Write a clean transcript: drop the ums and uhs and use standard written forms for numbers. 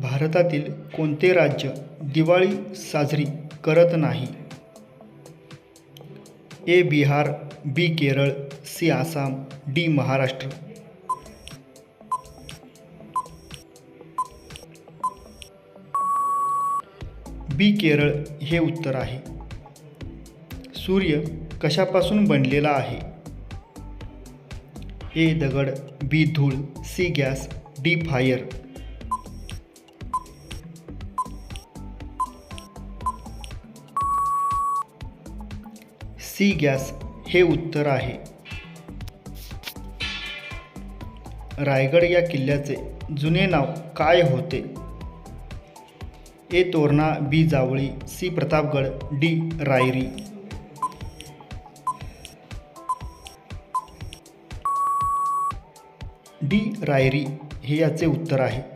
भारतातील कोणते राज्य दिवाळी साजरी करत नाही? ए बिहार, बी केरळ, सी आसाम, डी महाराष्ट्र. बी केरळ हे उत्तर आहे. सूर्य कशापासून बनलेला आहे? ए दगड, बी धूळ, C gas, D fire. C gas हे उत्तर आहे. रायगड या किल्ल्याचे जुने नाव काय होते? A Torna, B Javali, C Pratapgad, D Rairi. D Rairi हे याचे उत्तर आहे.